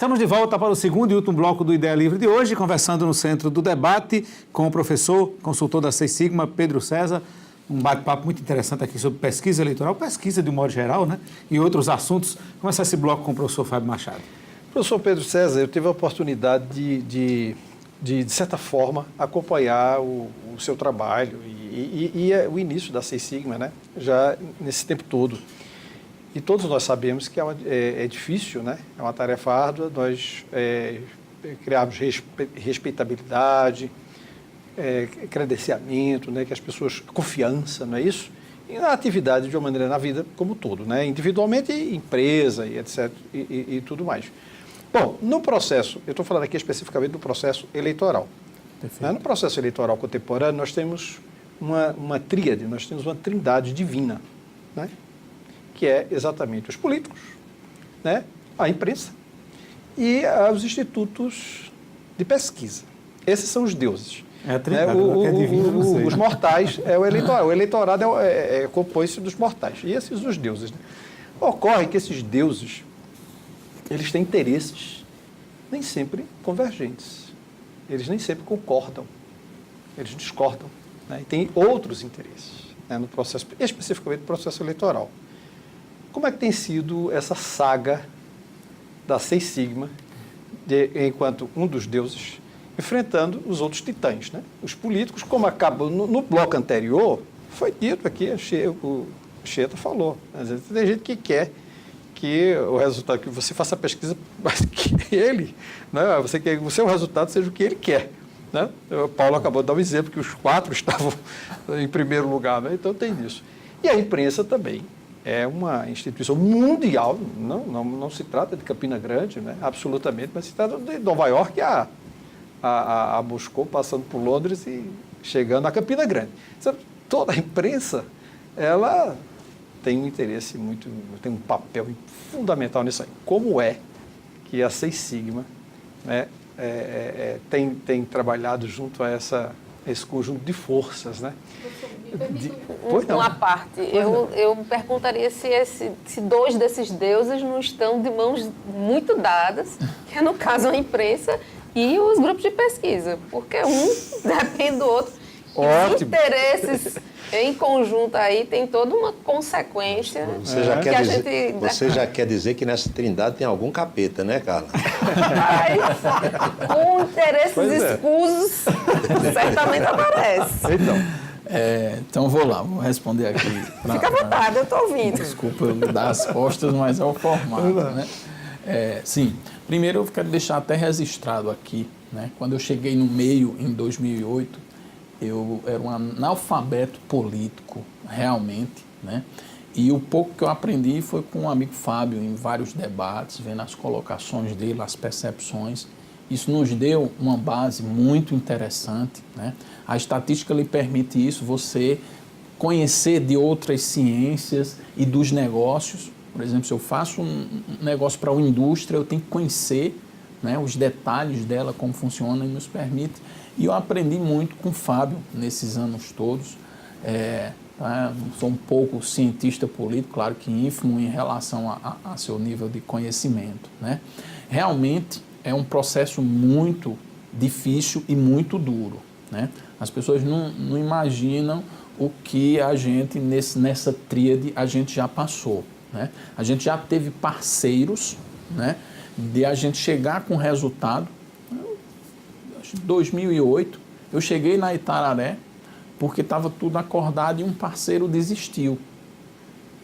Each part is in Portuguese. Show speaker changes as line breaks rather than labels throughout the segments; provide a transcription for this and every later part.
Estamos de volta para o segundo e último bloco do Ideia Livre de hoje, conversando no centro do debate com o professor, consultor da Seis Sigma, Pedro César. Um bate-papo muito interessante aqui sobre pesquisa eleitoral, pesquisa de um modo geral, né? E outros assuntos. Começar esse bloco com o professor Fábio Machado.
Professor Pedro César, eu tive a oportunidade de certa forma, acompanhar o seu trabalho e o início da Seis Sigma, né? Já nesse tempo todo. E todos nós sabemos que é difícil, né? É uma tarefa árdua, nós criarmos respeitabilidade, credenciamento, né? Que as pessoas, confiança, não é isso? E na atividade, de uma maneira, na vida como um todo, né? Individualmente, empresa e etc. e tudo mais. Bom, no processo, eu estou falando aqui especificamente do processo eleitoral. Né? No processo eleitoral contemporâneo, nós temos uma tríade, nós temos uma trindade divina, né? Que é exatamente os políticos, né? A imprensa e os institutos de pesquisa. Esses são os deuses.
É a trindade, né? É divina, não sei.
Os mortais é o eleitorado. O eleitorado compõe-se dos mortais. E esses os deuses. Né? Ocorre que esses deuses, eles têm interesses nem sempre convergentes. Eles nem sempre concordam. Eles discordam. Né? E tem outros interesses, né? No processo, especificamente no processo eleitoral. Como é que tem sido essa saga da Seis Sigma, enquanto um dos deuses, enfrentando os outros titãs, né? Os políticos, como acabou no bloco anterior, foi dito aqui, o Cheta falou. Tem gente que quer que o resultado, que você faça a pesquisa, mas que ele, né? Você quer que o seu resultado seja o que ele quer. Né? O Paulo acabou de dar um exemplo, que os 4 estavam em primeiro lugar, né? Então tem isso. E a imprensa também é uma instituição mundial, não se trata de Campina Grande, né? Absolutamente, mas se trata de Nova York a Moscou, passando por Londres e chegando a Campina Grande. Toda a imprensa, ela tem um interesse tem um papel fundamental nisso aí. Como é que a Seis Sigma, né, tem trabalhado junto a esse conjunto de forças, né?
Uma parte. Eu perguntaria se 2 desses deuses não estão de mãos muito dadas, que é no caso a imprensa e os grupos de pesquisa, porque um depende do outro. Os interesses em conjunto aí tem toda uma consequência.
Você já quer dizer que nessa trindade tem algum capeta, né, Carla?
Mas, com interesses escusos, certamente aparece.
Então vou lá, vou responder aqui.
Fica à vontade, eu estou ouvindo.
Desculpa eu dar as costas, mas é o formato, né? Sim, primeiro eu quero deixar até registrado aqui, né? Quando eu cheguei no meio, em 2008, eu era um analfabeto político, realmente, né? E o pouco que eu aprendi foi com o amigo Fábio, em vários debates, vendo as colocações dele, as percepções. Isso nos deu uma base muito interessante, né? A estatística lhe permite isso, você conhecer de outras ciências e dos negócios. Por exemplo, se eu faço um negócio para uma indústria, eu tenho que conhecer, né, os detalhes dela, como funciona, e nos permite. E eu aprendi muito com o Fábio nesses anos todos. Sou um pouco cientista político, claro que ínfimo em relação a seu nível de conhecimento, né? Realmente é um processo muito difícil e muito duro, né? As pessoas não imaginam o que a gente, nessa tríade, a gente já passou, né? A gente já teve parceiros, né, de a gente chegar com resultado. Em 2008, eu cheguei na Itararé porque estava tudo acordado e um parceiro desistiu.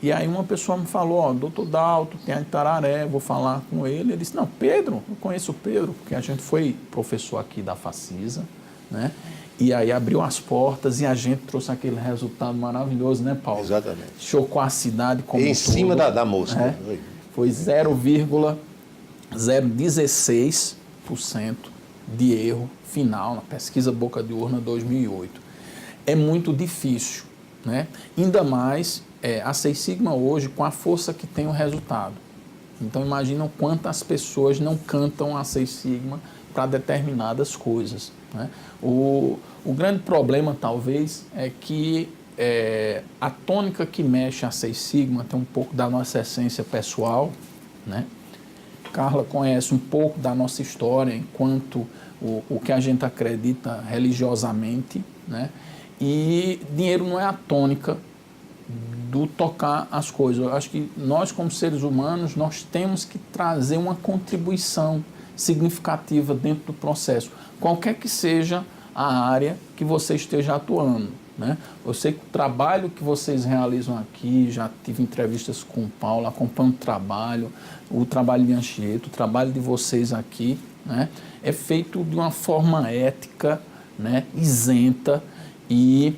E aí uma pessoa me falou, doutor Dalto, tem a Itararé, vou falar com ele. Ele disse, não, Pedro, eu conheço o Pedro, porque a gente foi professor aqui da Facisa, né? E aí abriu as portas e a gente trouxe aquele resultado maravilhoso, né, Paulo?
Exatamente.
Chocou a cidade como
em cima da moça.
Né? Foi 0,016% de erro final na pesquisa Boca de Urna 2008. É muito difícil, né? Ainda mais a Seis Sigma hoje com a força que tem o resultado. Então imaginam quantas pessoas não cantam a Seis Sigma para determinadas coisas, né? O grande problema talvez é que a tônica que mexe a Seis Sigma tem um pouco da nossa essência pessoal, né? Carla conhece um pouco da nossa história enquanto o que a gente acredita religiosamente, né? E dinheiro não é a tônica do tocar as coisas. Eu acho que nós, como seres humanos, nós temos que trazer uma contribuição significativa dentro do processo, qualquer que seja a área que você esteja atuando, né? Eu sei que o trabalho que vocês realizam aqui, já tive entrevistas com o Paulo, acompanho o trabalho de Anchieta, o trabalho de vocês aqui, né? É feito de uma forma ética, né? Isenta, e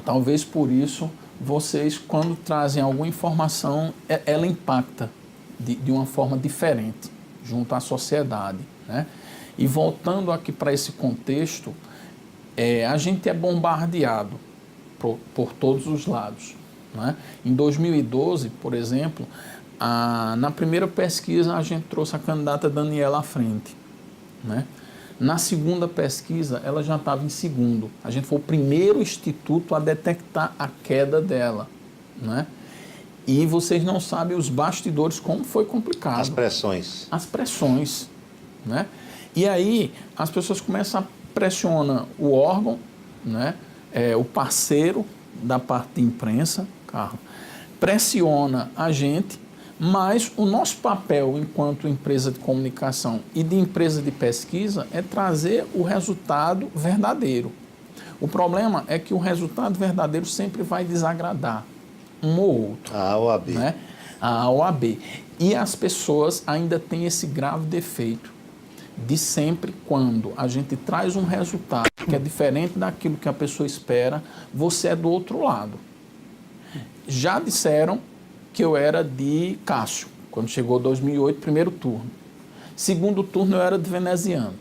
talvez por isso vocês, quando trazem alguma informação, ela impacta de uma forma diferente junto à sociedade, né? E voltando aqui para esse contexto, a gente é bombardeado por todos os lados, né? Em 2012, por exemplo, na primeira pesquisa a gente trouxe a candidata Daniela à frente, né? Na segunda pesquisa, ela já estava em segundo. A gente foi o primeiro instituto a detectar a queda dela, né? E vocês não sabem os bastidores, como foi complicado.
As pressões.
As pressões, né? E aí, as pessoas começam a pressionar o órgão, né? O parceiro da parte de imprensa, Carlos, pressiona a gente, mas o nosso papel enquanto empresa de comunicação e de empresa de pesquisa é trazer o resultado verdadeiro. O problema é que o resultado verdadeiro sempre vai desagradar um ou outro.
A OAB.
Né? A OAB. E as pessoas ainda têm esse grave defeito de sempre, quando a gente traz um resultado que é diferente daquilo que a pessoa espera, você é do outro lado. Já disseram que eu era de Cássio, quando chegou 2008, primeiro turno. Segundo turno, eu era de veneziano.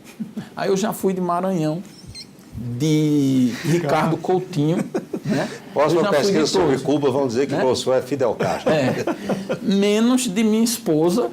Aí eu já fui de Maranhão, de Ricardo Coutinho. Né?
Próxima pesquisa sobre Cuba vão dizer que o professor é Fidel Castro.
Menos de minha esposa,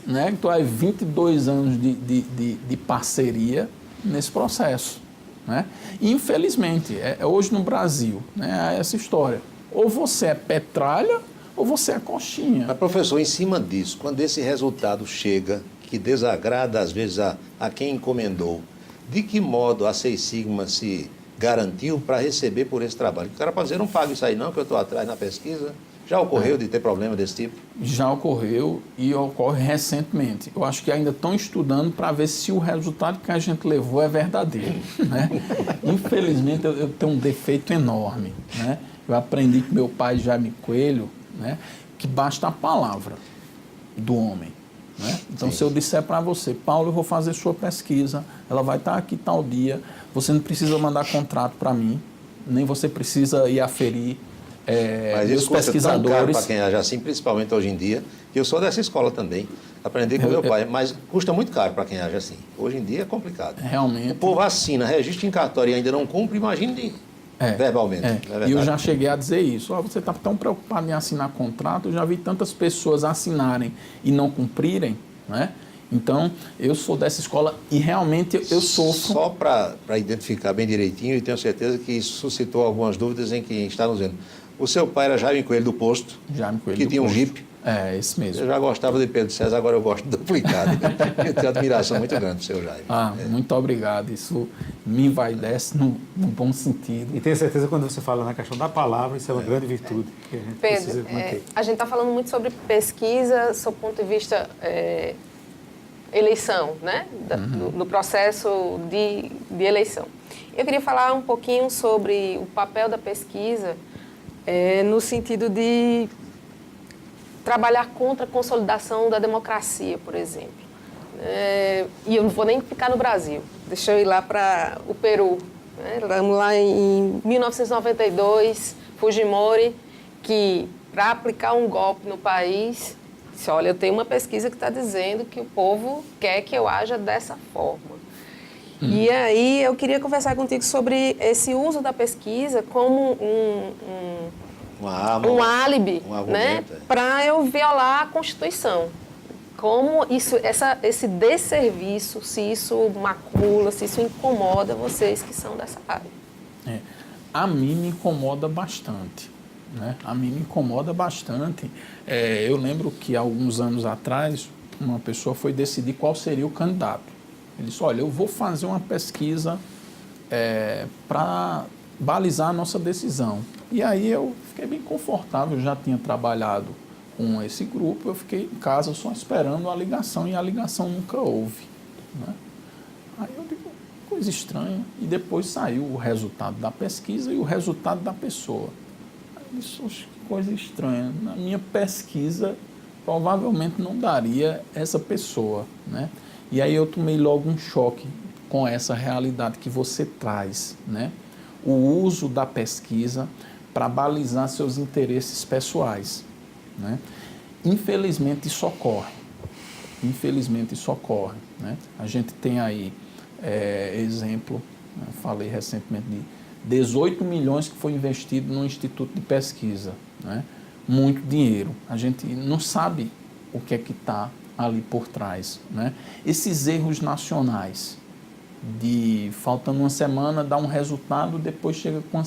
né? Então, há 22 anos de parceria nesse processo. Né? E, infelizmente, hoje no Brasil, né, essa história. Ou você é petralha, ou você é coxinha.
Mas, professor, em cima disso, quando esse resultado chega, que desagrada às vezes a quem encomendou, de que modo a Seis Sigma se garantiu para receber por esse trabalho? O cara pode dizer, não paga isso aí não, que eu estou atrás na pesquisa. Já ocorreu de ter problema desse tipo? Já
ocorreu e ocorre recentemente. Eu acho que ainda estão estudando para ver se o resultado que a gente levou é verdadeiro. Né? Infelizmente, eu tenho um defeito enorme. Né? Eu aprendi com meu pai, Jaime Coelho, né, que basta a palavra do homem. Né? Então, se eu disser para você, Paulo, eu vou fazer sua pesquisa, ela vai estar aqui tal dia, você não precisa mandar contrato para mim, nem você precisa ir aferir
mas
os
isso pesquisadores. Tão caro para quem age assim, principalmente hoje em dia, que eu sou dessa escola também, aprendi com meu pai, mas custa muito caro para quem age assim. Hoje em dia é complicado.
Realmente.
O povo assina, registra em cartório e ainda não cumpre, imagine verbalmente.
E eu já cheguei a dizer isso. Você está tão preocupado em assinar contrato, eu já vi tantas pessoas assinarem e não cumprirem, né? Então, eu sou dessa escola e realmente eu sofro.
Só para identificar bem direitinho, e tenho certeza que isso suscitou algumas dúvidas em quem está nos vendo. O seu pai era Jaime Coelho do Posto, que tinha um Jeep.
Esse mesmo.
Eu já gostava de Pedro César, agora eu gosto do duplicado. Eu tenho admiração muito grande do seu Jaime.
Muito obrigado. Isso me envaidece no bom sentido.
E tenho certeza que quando você fala na questão da palavra, isso é uma grande virtude que a gente precisa manter.
A gente está falando muito sobre pesquisa, sob o ponto de vista eleição, né? No processo de eleição. Eu queria falar um pouquinho sobre o papel da pesquisa no sentido de trabalhar contra a consolidação da democracia, por exemplo. E eu não vou nem ficar no Brasil. Deixa eu ir lá para o Peru. Vamos lá em 1992, Fujimori, que para aplicar um golpe no país, disse, olha, eu tenho uma pesquisa que está dizendo que o povo quer que eu haja dessa forma. E aí eu queria conversar contigo sobre esse uso da pesquisa como um álibi, né, para eu violar a Constituição. Como esse desserviço, se isso macula, se isso incomoda vocês que são dessa área.
A mim me incomoda bastante. Né? A mim me incomoda bastante. Eu lembro que há alguns anos atrás, uma pessoa foi decidir qual seria o candidato. Ele disse, olha, eu vou fazer uma pesquisa para balizar a nossa decisão. E aí eu fiquei bem confortável, eu já tinha trabalhado com esse grupo, eu fiquei em casa só esperando a ligação, e a ligação nunca houve, né? Aí eu digo, coisa estranha, e depois saiu o resultado da pesquisa e o resultado da pessoa. Aí eu disse, oxe, que coisa estranha, na minha pesquisa provavelmente não daria essa pessoa, né? E aí eu tomei logo um choque com essa realidade que você traz, né? O uso da pesquisa para balizar seus interesses pessoais, né? Infelizmente isso ocorre. Infelizmente isso ocorre, né? A gente tem aí exemplo, né? Falei recentemente de 18 milhões que foi investido no Instituto de Pesquisa, né? Muito dinheiro. A gente não sabe o que é que está ali por trás, né? Esses erros nacionais de faltando uma semana dá um resultado, depois chega com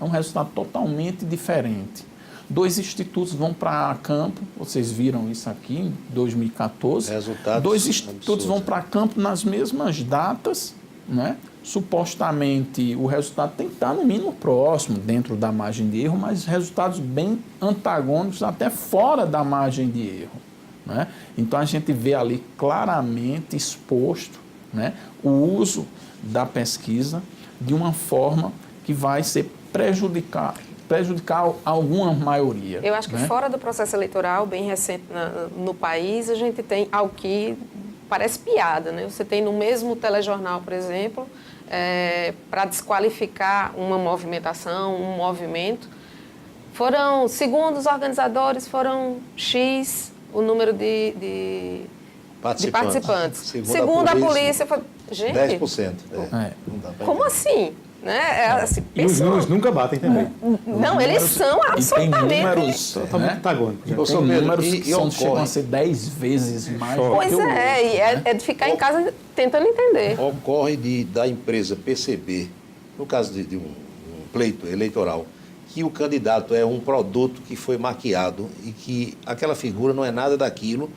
um resultado totalmente diferente. 2 institutos vão para campo, vocês viram isso aqui em 2014.
Resultados
2 institutos absurdos. Vão para campo nas mesmas datas, né? Supostamente o resultado tem que estar no mínimo próximo, dentro da margem de erro, mas resultados bem antagônicos, até fora da margem de erro, né? Então a gente vê ali claramente exposto, né, o uso da pesquisa de uma forma que vai ser prejudicar alguma maioria.
Eu acho que, né, fora do processo eleitoral, bem recente no país, a gente tem algo que parece piada, né? Você tem no mesmo telejornal, por exemplo, para desqualificar uma movimentação, um movimento, segundo os organizadores, foram X o número de participantes. Segundo a polícia foi... Gente,
10%.
Como assim? Né? Assim,
e os números nunca batem também.
Não, eles são absolutamente...
Totalmente antagônicos.
Tem números que chegam a ser 10 vezes mais.
Pois é de ficar em casa tentando entender.
Ocorre da empresa perceber, no caso de um pleito eleitoral, que o candidato é um produto que foi maquiado e que aquela figura não é nada daquilo,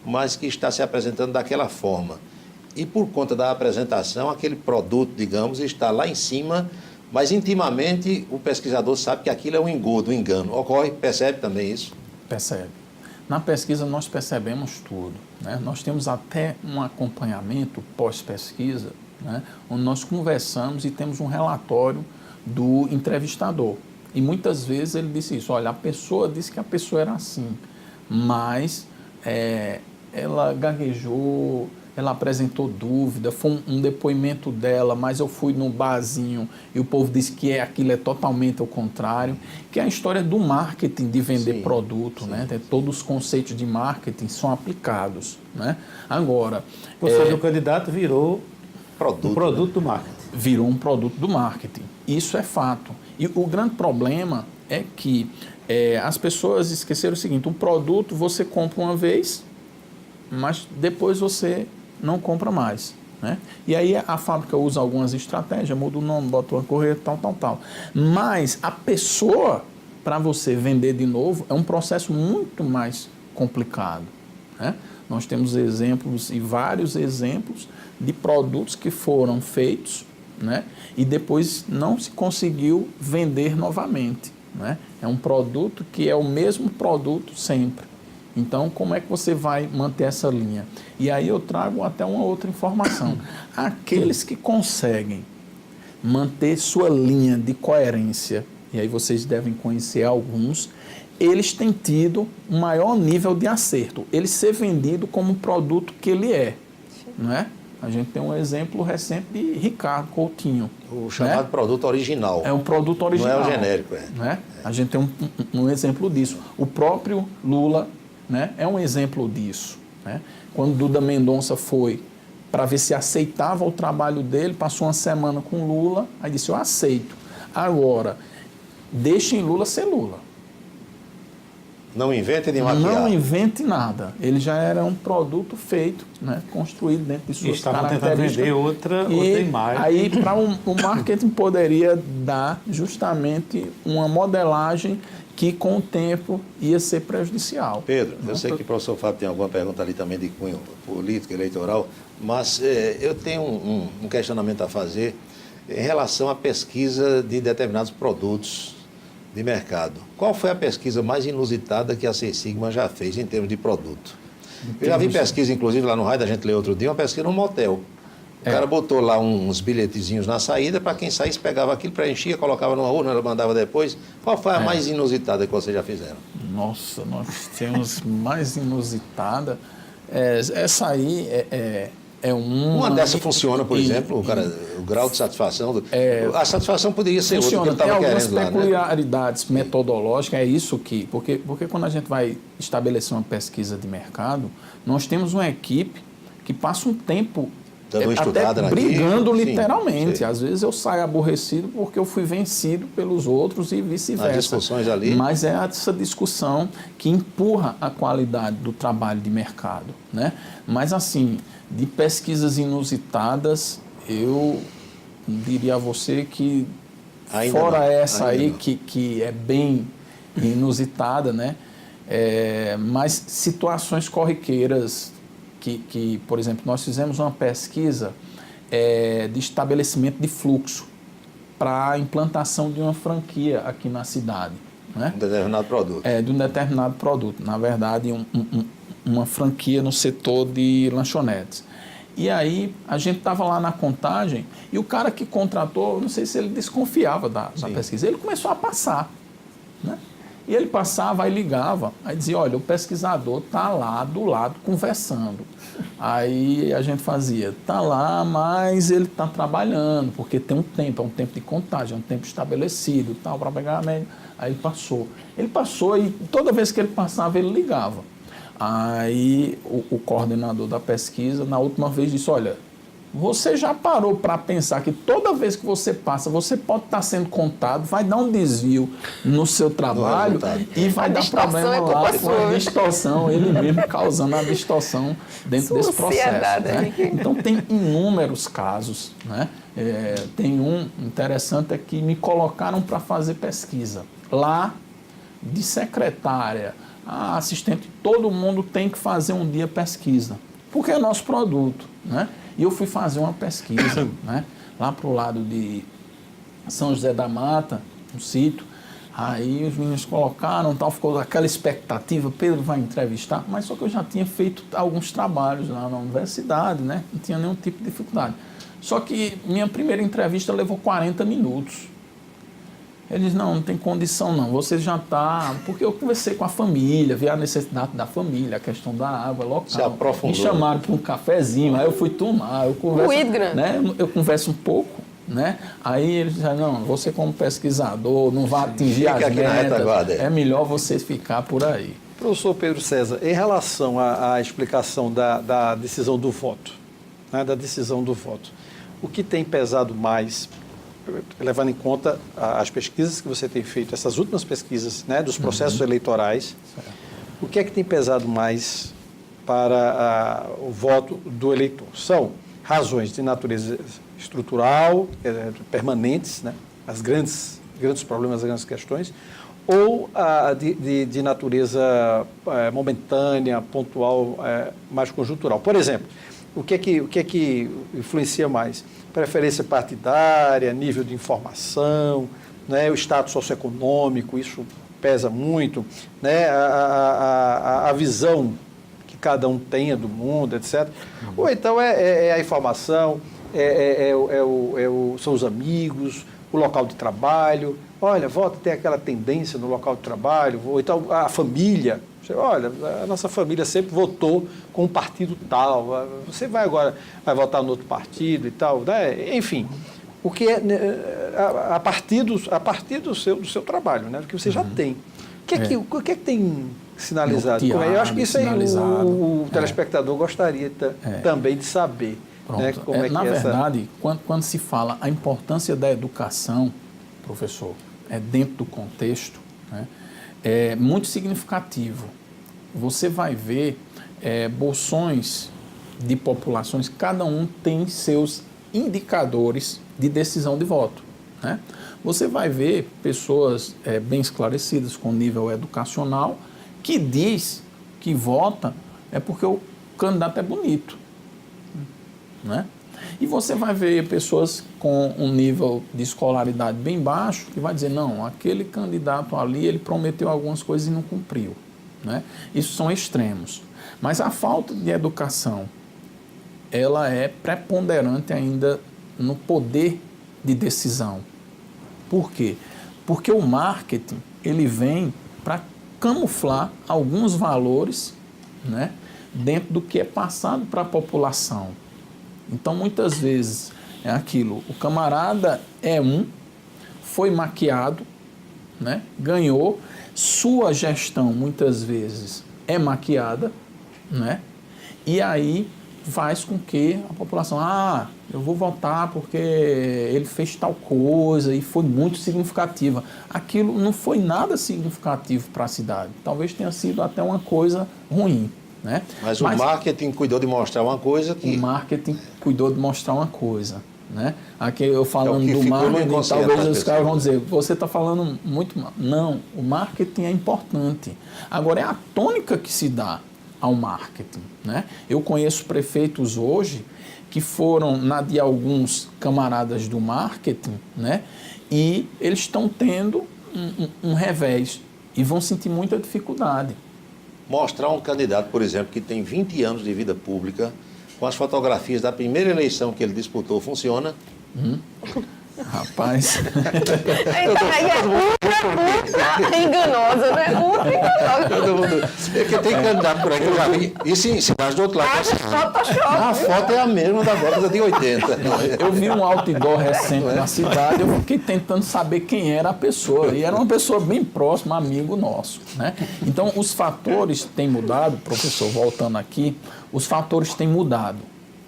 mas que está se apresentando daquela forma. E por conta da apresentação, aquele produto, digamos, está lá em cima, mas intimamente o pesquisador sabe que aquilo é um engodo, um engano. Percebe também isso?
Percebe. Na pesquisa nós percebemos tudo, né? Nós temos até um acompanhamento pós-pesquisa, né, onde nós conversamos e temos um relatório do entrevistador. E muitas vezes ele disse isso, olha, a pessoa disse que a pessoa era assim, mas ela gaguejou, ela apresentou dúvida, foi um depoimento dela, mas eu fui no barzinho e o povo disse que aquilo é totalmente ao contrário, que é a história do marketing, de vender produto, né? Todos os conceitos de marketing são aplicados, né? Agora...
Ou seja, o candidato virou um produto,
né,
do marketing.
Virou um produto do marketing. Isso é fato. E o grande problema é que as pessoas esqueceram o seguinte, o produto você compra uma vez, mas depois você não compra mais, né? E aí a fábrica usa algumas estratégias, muda o nome, bota uma correia, tal. Mas a pessoa, para você vender de novo, é um processo muito mais complicado, né? Nós temos exemplos e vários exemplos de produtos que foram feitos, né, e depois não se conseguiu vender novamente, né? É um produto que é o mesmo produto sempre. Então, como é que você vai manter essa linha? E aí eu trago até uma outra informação. Aqueles que conseguem manter sua linha de coerência, e aí vocês devem conhecer alguns, eles têm tido um maior nível de acerto. Ele ser vendido como o produto que ele é, não é? A gente tem um exemplo recente de Ricardo Coutinho.
O chamado, né, produto original.
É um produto original.
Não é o genérico,
né? A gente tem um exemplo disso. O próprio Lula, né, é um exemplo disso, né? Quando Duda Mendonça foi para ver se aceitava o trabalho dele, passou uma semana com Lula, aí disse, eu aceito. Agora, deixem Lula ser Lula.
Não invente de maquiar.
Não invente nada. Ele já era um produto feito, né, construído dentro de suas características.
Tentando vender outra imagem.
Aí, para o marketing poderia dar justamente uma modelagem que com o tempo ia ser prejudicial.
Pedro, eu sei que o professor Fábio tem alguma pergunta ali também de cunho político, eleitoral, mas eu tenho um questionamento a fazer em relação à pesquisa de determinados produtos de mercado. Qual foi a pesquisa mais inusitada que a Seis Sigma já fez em termos de produto? Eu já vi pesquisa, inclusive, lá no Raio, da gente leu outro dia, uma pesquisa num motel. O cara botou lá uns bilhetezinhos na saída, para quem saísse, pegava aquilo, preenchia, colocava numa urna, ela mandava depois. Qual foi a mais inusitada que vocês já fizeram?
Nossa, nós temos mais inusitada. Essa aí é uma
dessa funciona, por exemplo, o grau de satisfação. A satisfação poderia ser outra que ele
Tem
estava
algumas
querendo lá, né?
peculiaridades metodológicas, é isso que... Porque quando a gente vai estabelecer uma pesquisa de mercado, nós temos uma equipe que passa um tempo até brigando literalmente.
Sim.
Às vezes eu saio aborrecido porque eu fui vencido pelos outros e vice-versa.
As discussões ali.
Mas é essa discussão que empurra a qualidade do trabalho de mercado, né? Mas assim, de pesquisas inusitadas, eu diria a você que que é bem inusitada, né? Mas situações corriqueiras que, por exemplo, nós fizemos uma pesquisa de estabelecimento de fluxo para a implantação de uma franquia aqui na cidade. Né?
Um determinado produto.
De um determinado produto. Na verdade, uma franquia no setor de lanchonetes. E aí, a gente estava lá na contagem e o cara que contratou, não sei se ele desconfiava da pesquisa, ele começou a passar, né? E ele passava, aí ligava, aí dizia, olha, o pesquisador está lá do lado conversando. Aí a gente fazia, está lá, mas ele está trabalhando, porque tem um tempo, é um tempo de contagem, é um tempo estabelecido, tal, para pegar a média. Aí ele passou. Ele passou e toda vez que ele passava, ele ligava. Aí o coordenador da pesquisa, na última vez, disse, olha, você já parou para pensar que toda vez que você passa, você pode estar sendo contado, vai dar um desvio no seu trabalho e vai dar problema lá com a distorção, ele mesmo causando a distorção dentro desse processo. Né? Então, tem inúmeros casos. Né? Tem um interessante que me colocaram para fazer pesquisa. Lá, de secretária, a assistente, todo mundo tem que fazer um dia pesquisa, porque é nosso produto, né? E eu fui fazer uma pesquisa, né? Lá para o lado de São José da Mata, um sítio. Aí os meninos colocaram, tal, ficou aquela expectativa, Pedro vai entrevistar, mas só que eu já tinha feito alguns trabalhos lá na universidade, né? Não tinha nenhum tipo de dificuldade. Só que minha primeira entrevista levou 40 minutos. Eles, não tem condição não, você já está... Porque eu conversei com a família, vi a necessidade da família, a questão da água local.
Se aprofundou.
Me chamaram para um cafezinho, aí eu fui tomar, eu converso um pouco, né? Aí eles disseram, não, você como pesquisador não vai atingir as metas, é melhor você ficar por aí.
Professor Pedro César, em relação à explicação da decisão do voto, né, o que tem pesado mais, levando em conta as pesquisas que você tem feito, essas últimas pesquisas, né, dos processos eleitorais, o que é que tem pesado mais para o voto do eleitor? São razões de natureza estrutural, permanentes, né, os grandes problemas, as grandes questões, ou de natureza momentânea, pontual, mais conjuntural? Por exemplo, o que é que influencia mais? Preferência partidária, nível de informação, né, o status socioeconômico, isso pesa muito, né, a visão que cada um tenha do mundo, etc. Ou então é a informação, são os amigos, o local de trabalho. Olha, volta a ter aquela tendência no local de trabalho, ou então a família. Olha, a nossa família sempre votou com um partido tal, você vai votar no outro partido e tal, né? Enfim, o que é a partir do seu trabalho, né? Do que você já tem. O que é que tem sinalizado? Eu acho que isso aí o telespectador gostaria também de saber. Né? Como
na verdade, quando se fala a importância da educação, professor, dentro do contexto, né, é muito significativo. Você vai ver bolsões de populações, cada um tem seus indicadores de decisão de voto. né? Você vai ver pessoas bem esclarecidas com nível educacional que diz que vota porque o candidato é bonito, né? E você vai ver pessoas com um nível de escolaridade bem baixo que vai dizer, não, aquele candidato ali, ele prometeu algumas coisas e não cumpriu, né? Isso são extremos. Mas a falta de educação, ela é preponderante ainda no poder de decisão. Por quê? Porque o marketing, ele vem para camuflar alguns valores, né, dentro do que é passado para a população. Então, muitas vezes, é aquilo, o camarada foi maquiado, né, ganhou, sua gestão, muitas vezes, é maquiada, né, e aí faz com que a população, eu vou votar porque ele fez tal coisa e foi muito significativa. Aquilo não foi nada significativo para a cidade. Talvez tenha sido até uma coisa ruim, né?
Mas o marketing cuidou de mostrar uma coisa que...
O marketing cuidou de mostrar uma coisa, né? Aqui eu falando
que
do marketing, talvez os caras vão dizer, você está falando muito mal. Não, o marketing é importante. Agora, é a tônica que se dá ao marketing, né? Eu conheço prefeitos hoje que foram de alguns camaradas do marketing, né? E eles estão tendo um revés e vão sentir muita dificuldade.
Mostrar um candidato, por exemplo, que tem 20 anos de vida pública, com as fotografias da primeira eleição que ele disputou, funciona?
Rapaz...
ultra enganosa, né? Ultra enganosa.
É que tem candidato por aí que eu já vi. E sim, cidade do outro lado. A foto é a mesma da década de 80.
Eu vi um outdoor recente na cidade, eu fiquei tentando saber quem era a pessoa. E era uma pessoa bem próxima, amigo nosso, né? Então, os fatores têm mudado, professor, voltando aqui, os fatores têm mudado,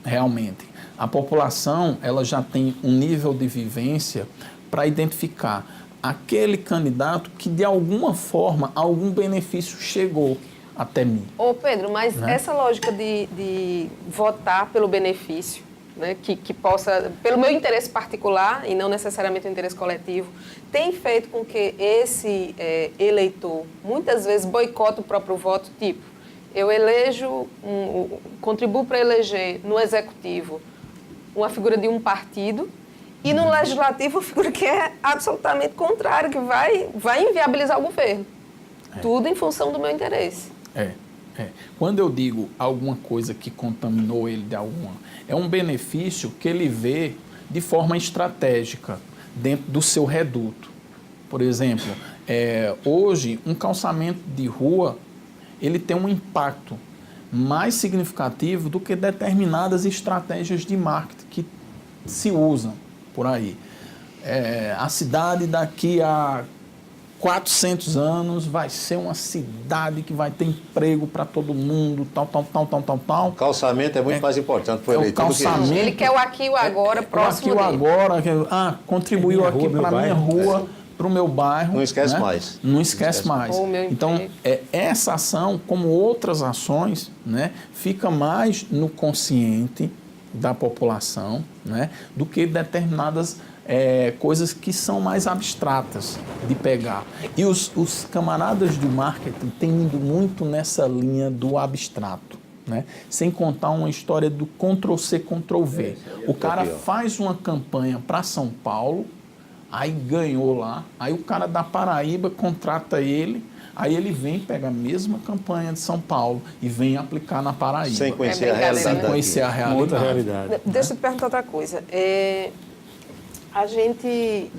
realmente. A população, ela já tem um nível de vivência para identificar aquele candidato que, de alguma forma, algum benefício chegou até mim.
Ô, Pedro, mas essa lógica de votar pelo benefício, né, que possa, pelo meu interesse particular e não necessariamente o interesse coletivo, tem feito com que esse eleitor, muitas vezes, boicote o próprio voto, tipo, eu elejo, contribuo para eleger no executivo uma figura de um partido e no legislativo uma figura que é absolutamente contrária, que vai inviabilizar o governo. Tudo em função do meu interesse.
Quando eu digo alguma coisa que contaminou ele de alguma, é um benefício que ele vê de forma estratégica dentro do seu reduto. Por exemplo, hoje um calçamento de rua, ele tem um impacto mais significativo do que determinadas estratégias de marketing que se usam por aí. A cidade daqui a 400 anos vai ser uma cidade que vai ter emprego para todo mundo, tal.
O calçamento é muito mais importante para o eleitor do que isso.
Ele quer o aqui e o agora próximo
dele. O aqui e o agora, contribuiu aqui para a minha rua, para o meu bairro.
Não esquece mais.
Não esquece mais. Então, essa ação, como outras ações, né, fica mais no consciente da população, né, do que determinadas coisas que são mais abstratas de pegar. E os camaradas do marketing têm ido muito nessa linha do abstrato, né? Sem contar uma história do Ctrl-C, Ctrl-V. O cara faz uma campanha para São Paulo, aí ganhou lá, aí o cara da Paraíba contrata ele, aí ele vem, pega a mesma campanha de São Paulo e vem aplicar na Paraíba.
Sem conhecer a realidade.
Sem conhecer a realidade.
Outra realidade.
Deixa eu te perguntar outra coisa. A gente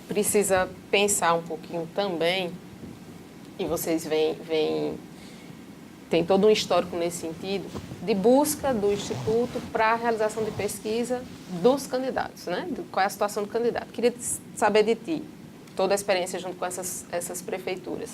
precisa pensar um pouquinho também, e vocês têm todo um histórico nesse sentido, de busca do Instituto para a realização de pesquisa dos candidatos, né? Qual é a situação do candidato. Queria saber de ti, toda a experiência junto com essas prefeituras.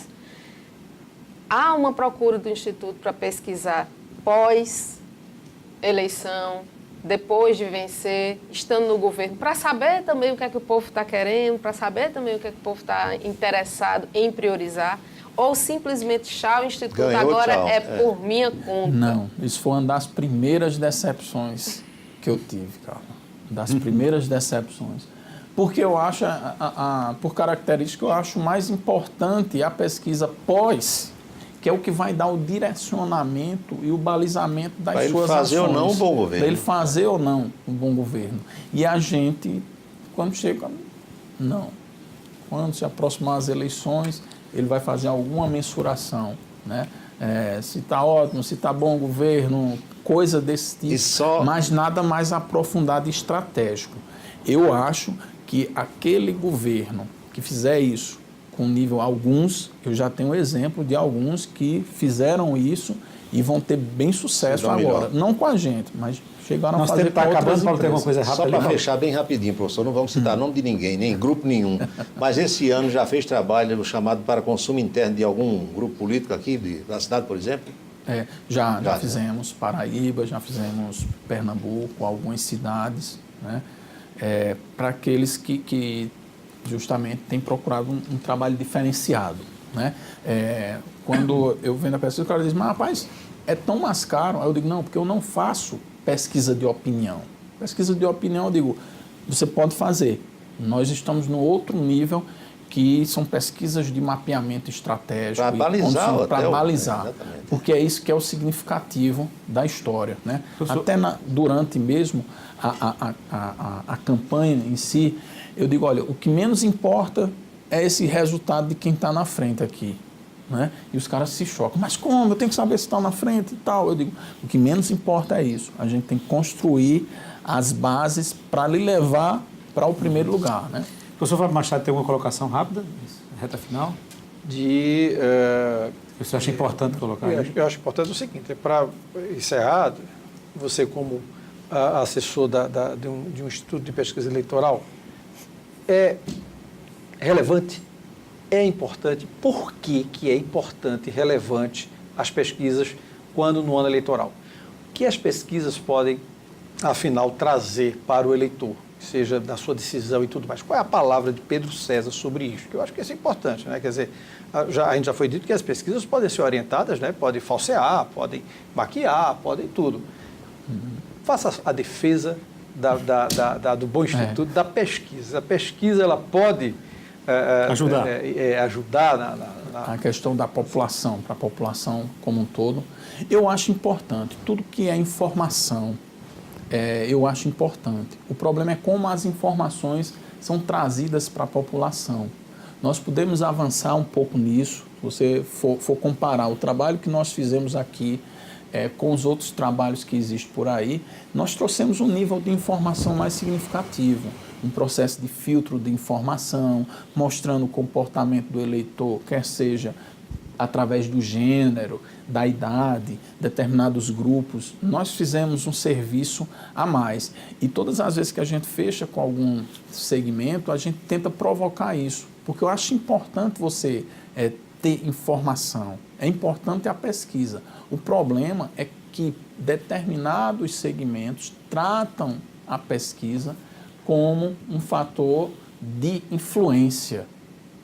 Há uma procura do Instituto para pesquisar pós-eleição, depois de vencer, estando no governo, para saber também o que é que o povo está querendo, para saber também o que é que o povo está interessado em priorizar, ou simplesmente tchau, o Instituto
Ganhou,
agora
tchau.
por minha conta?
Não, isso foi uma das primeiras decepções que eu tive, cara. Das primeiras decepções. Porque eu acho, por característica, eu acho mais importante a pesquisa pós, que é o que vai dar o direcionamento e o balizamento das suas ações.
Para ele fazer ou não um bom governo.
Para ele fazer ou não um bom governo. E a gente, quando chega, não. Quando se aproximar as eleições, ele vai fazer alguma mensuração, né? Se está ótimo, se está bom o governo, coisa desse tipo, mas nada mais aprofundado e estratégico. Eu acho que aquele governo que fizer isso, com nível alguns, eu já tenho exemplo de alguns que fizeram isso e vão ter bem sucesso agora. Melhor. Não com a gente, mas chegaram a fazer com outras empresas.
Paulo, tem alguma coisa rápida?
Só para fechar bem rapidinho, professor, não vamos citar nome de ninguém, nem grupo nenhum, mas esse ano já fez trabalho chamado para consumo interno de algum grupo político aqui da cidade, por exemplo?
Já fizemos Paraíba, já fizemos Pernambuco, algumas cidades, né? Para aqueles que justamente têm procurado um trabalho diferenciado, né? Quando eu vendo a pesquisa, o cara diz, mas rapaz, é tão mais caro. Aí eu digo, não, porque eu não faço pesquisa de opinião. Pesquisa de opinião, eu digo, você pode fazer. Nós estamos no outro nível, que são pesquisas de mapeamento estratégico.
Para balizar.
Para balizar. Porque é isso que é o significativo da história, né? Até durante mesmo a campanha em si, eu digo, olha, o que menos importa é esse resultado de quem está na frente aqui, né? E os caras se chocam. Mas como? Eu tenho que saber se está na frente e tal. Eu digo, o que menos importa é isso. A gente tem que construir as bases para lhe levar para o primeiro lugar, né?
Professor Fábio Machado, tem alguma colocação rápida, reta final? Você acha importante colocar aí?
Eu acho importante o seguinte, para encerrar, você como assessor de um instituto de pesquisa eleitoral, é relevante, é importante. Por que é importante e relevante as pesquisas quando no ano eleitoral? O que as pesquisas podem, afinal, trazer para o eleitor? Seja da sua decisão e tudo mais. Qual é a palavra de Pedro César sobre isso? Que eu acho que isso é importante, né? Quer dizer, a gente já foi dito que as pesquisas podem ser orientadas, né? Podem falsear, podem maquiar, podem tudo. Faça a defesa do bom instituto, da pesquisa. A pesquisa, ela pode ajudar
a questão da população, para a população como um todo. Eu acho importante, tudo que é informação, eu acho importante. O problema é como as informações são trazidas para a população. Nós podemos avançar um pouco nisso, se você for comparar o trabalho que nós fizemos aqui com os outros trabalhos que existem por aí, nós trouxemos um nível de informação mais significativo, um processo de filtro de informação, mostrando o comportamento do eleitor, quer seja através do gênero, da idade, determinados grupos. Nós fizemos um serviço a mais. E todas as vezes que a gente fecha com algum segmento, a gente tenta provocar isso. Porque eu acho importante você ter informação. É importante a pesquisa. O problema é que determinados segmentos tratam a pesquisa como um fator de influência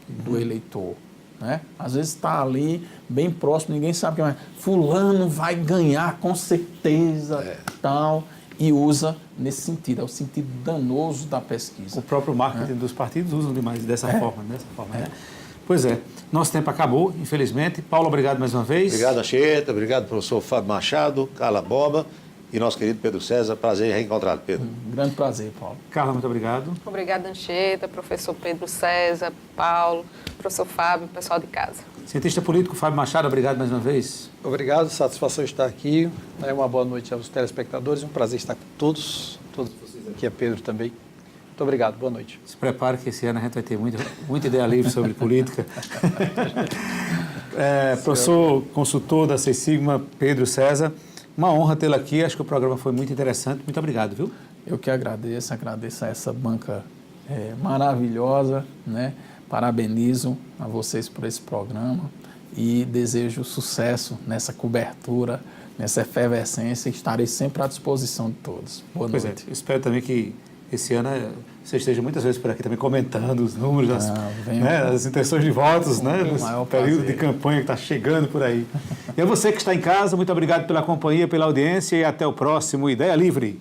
do eleitor, né? Às vezes está ali, bem próximo, ninguém sabe quem é. Fulano vai ganhar com certeza, tal, e usa nesse sentido, é o sentido danoso da pesquisa.
O próprio marketing dos partidos usam demais dessa forma, né? Pois é, nosso tempo acabou, infelizmente. Paulo, obrigado mais uma vez.
Obrigado, Anchieta, obrigado, professor Fábio Machado, Carla Boba e nosso querido Pedro César. Prazer em reencontrá-lo, Pedro.
Grande prazer, Paulo.
Carla, muito obrigado.
Obrigada, Anchieta, professor Pedro César, Paulo, professor Fábio, pessoal de casa.
Cientista político Fábio Machado, obrigado mais uma vez.
Obrigado, satisfação estar aqui. Uma boa noite aos telespectadores, um prazer estar com todos vocês aqui, a Pedro também. Muito obrigado, boa noite.
Se prepare que esse ano a gente vai ter muita ideia livre sobre política. Professor consultor da Seis Sigma, Pedro César, uma honra tê-lo aqui, acho que o programa foi muito interessante. Muito obrigado, viu?
Eu que agradeço a essa banca maravilhosa, né? Parabenizo a vocês por esse programa e desejo sucesso nessa cobertura, nessa efervescência. Estarei sempre à disposição de todos. Boa noite.
Espero também que esse ano você esteja muitas vezes por aqui também comentando os números, as intenções de votos, nesse período de campanha que está chegando por aí. E a você que está em casa, muito obrigado pela companhia, pela audiência e até o próximo Ideia Livre.